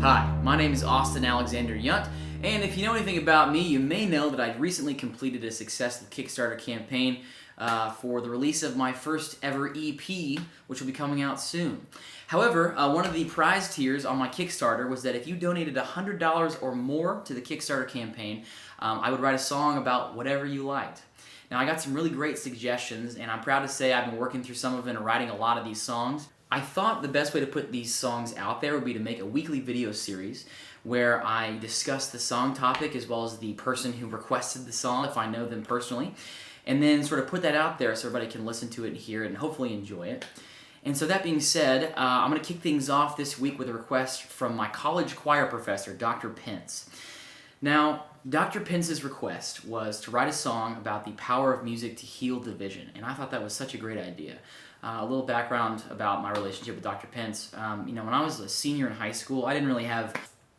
Hi, my name is Austin Alexander Yount, and if you know anything about me, you may know that I recently completed a successful Kickstarter campaign for the release of my first ever EP, which will be coming out soon. However, one of the prize tiers on my Kickstarter was that if you donated $100 or more to the Kickstarter campaign, I would write a song about whatever you liked. Now, I got some really great suggestions, and I'm proud to say I've been working through some of them and writing a lot of these songs. I thought the best way to put these songs out there would be to make a weekly video series where I discuss the song topic as well as the person who requested the song, if I know them personally, and then sort of put that out there so everybody can listen to it and hear it and hopefully enjoy it. And so that being said, I'm going to kick things off this week with a request from my college choir professor, Dr. Pence. Now, Dr. Pence's request was to write a song about the power of music to heal division, and I thought that was such a great idea. A little background about my relationship with Dr. Pence. When I was a senior in high school, I didn't really have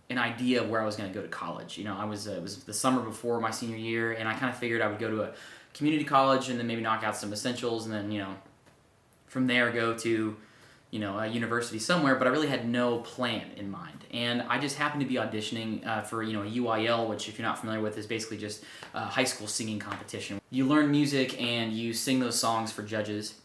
an idea of where I was going to go to college. It was the summer before my senior year, and I kind of figured I would go to a community college and then maybe knock out some essentials, and then from there go to a university somewhere. But I really had no plan in mind, and I just happened to be auditioning for a UIL, which, if you're not familiar with, is basically just a high school singing competition. You learn music and you sing those songs for judges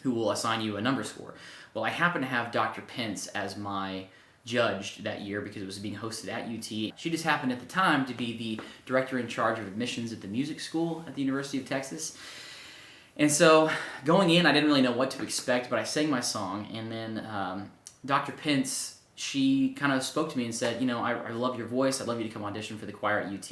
who will assign you a number score. Well, I happened to have Dr. Pence as my judge that year because it was being hosted at UT. She just happened at the time to be the director in charge of admissions at the music school at the University of Texas. And so going in, I didn't really know what to expect, but I sang my song, and then Dr. Pence, she kind of spoke to me and said, I love your voice. I'd love you to come audition for the choir at UT.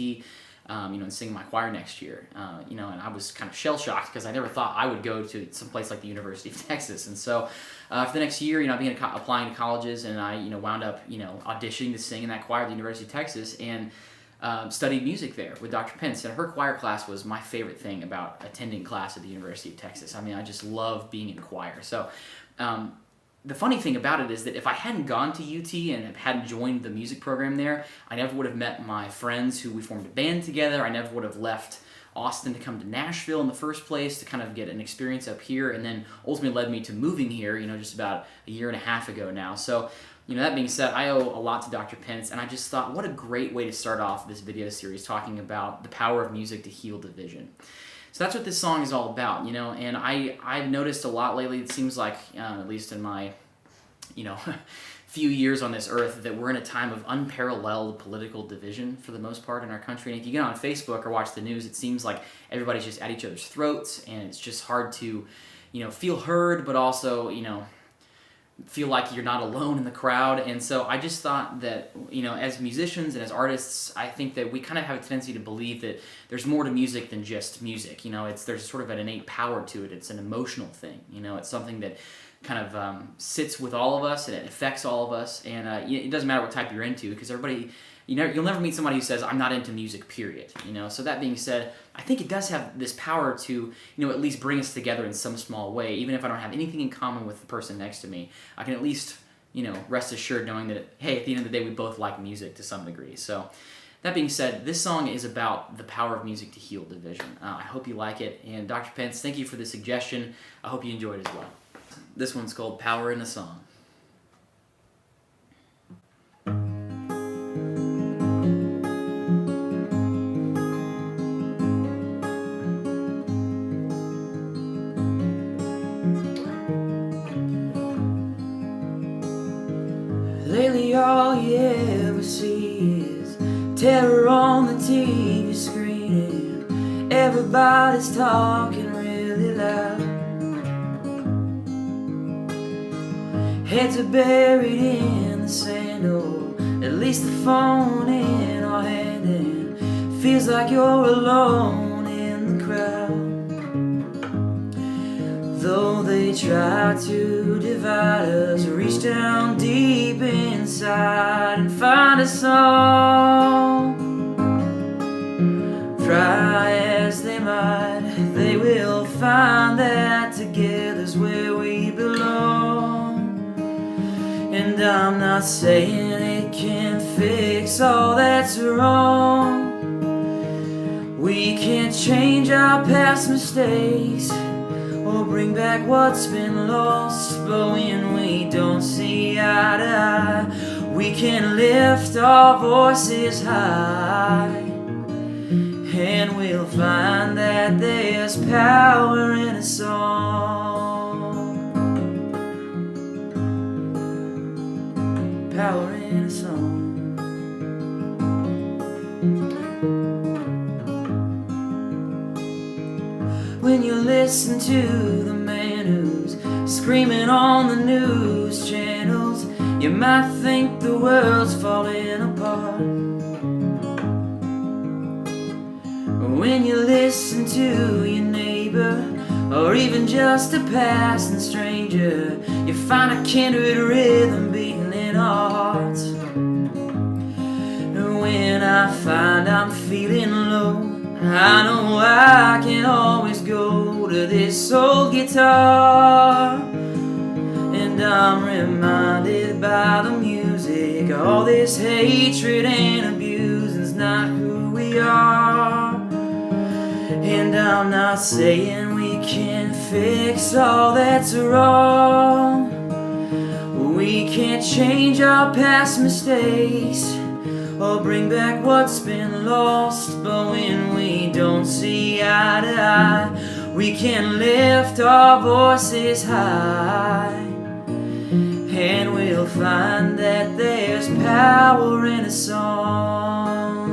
And sing my choir next year. And I was kind of shell-shocked because I never thought I would go to some place like the University of Texas. And so for the next year, I began applying to colleges, and I, wound up, auditioning to sing in that choir at the University of Texas, and studied music there with Dr. Pence. And her choir class was my favorite thing about attending class at the University of Texas. I just love being in choir. So the funny thing about it is that if I hadn't gone to UT and hadn't joined the music program there, I never would have met my friends who we formed a band together. I never would have left Austin to come to Nashville in the first place to kind of get an experience up here, and then ultimately led me to moving here, just about a year and a half ago now. So, that being said, I owe a lot to Dr. Pence, and I just thought, what a great way to start off this video series talking about the power of music to heal division. So that's what this song is all about, and I've noticed a lot lately, it seems like, at least in my, few years on this earth, that we're in a time of unparalleled political division for the most part in our country. And if you get on Facebook or watch the news, it seems like everybody's just at each other's throats, and it's just hard to, feel heard, but also, feel like you're not alone in the crowd. And so I just thought that, as musicians and as artists, I think that we kind of have a tendency to believe that there's more to music than just music. There's sort of an innate power to it. It's an emotional thing. It's something that kind of sits with all of us, and it affects all of us. And it doesn't matter what type you're into, because everybody, you'll never meet somebody who says, I'm not into music, period. So that being said, I think it does have this power to, at least bring us together in some small way. Even if I don't have anything in common with the person next to me, I can at least, rest assured knowing that, hey, at the end of the day, we both like music to some degree. So that being said, this song is about the power of music to heal division. I hope you like it. And Dr. Pence, thank you for the suggestion. I hope you enjoyed it as well. This one's called Power in a Song. Lately all you ever see is terror on the TV screen, and everybody's talking really loud. Heads are buried in the sand, or at least the phone in our hand, and feels like you're alone in the crowd. Though they try to divide us, reach down deep inside and find a song. Try as they might, they will find that together's where we belong. And I'm not saying it can fix all that's wrong. We can't change our past mistakes or bring back what's been lost, but when we don't see eye to eye, we can lift our voices high, and we'll find that there's power in a song. Power in a song. When you listen to the man who's screaming on the news channels, you might think the world's falling apart. When you listen to your neighbor, or even just a passing stranger, you find a kindred rhythm beating in our hearts. And when I find I'm feeling low, I know I can always go to this old guitar, and I'm reminded by the music all this hatred and abusing's not who we are. And I'm not saying we can fix all that's wrong. We can't change our past mistakes or bring back what's been lost, but when we don't see eye to eye, we can lift our voices high, and we'll find that there's power in a song.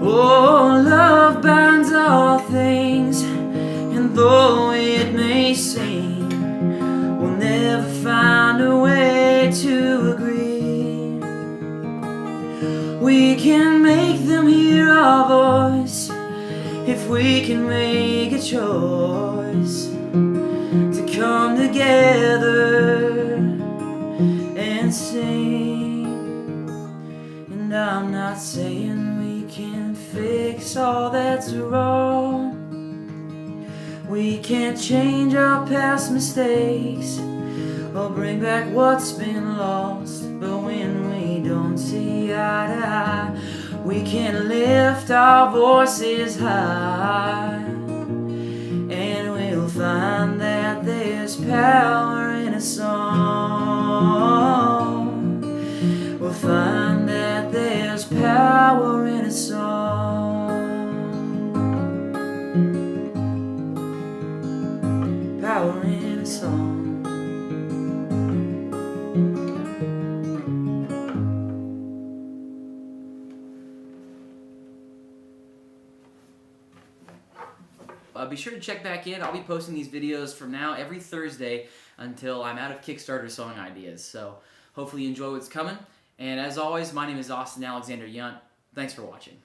Oh, love binds all things, and though it may seem we'll never find a way to agree, we can make them hear our voice if we can make a choice to come together and sing. And I'm not saying we can fix all that's wrong. We can't change our past mistakes or bring back what's been lost, but when we don't see eye to eye, we can lift our voices high, and we'll find that there's power in a song. We'll find that there's power in a song. Power in a song. Be sure to check back in. I'll be posting these videos from now every Thursday until I'm out of Kickstarter song ideas. So hopefully you enjoy what's coming. And as always, my name is Austin Alexander Yount. Thanks for watching.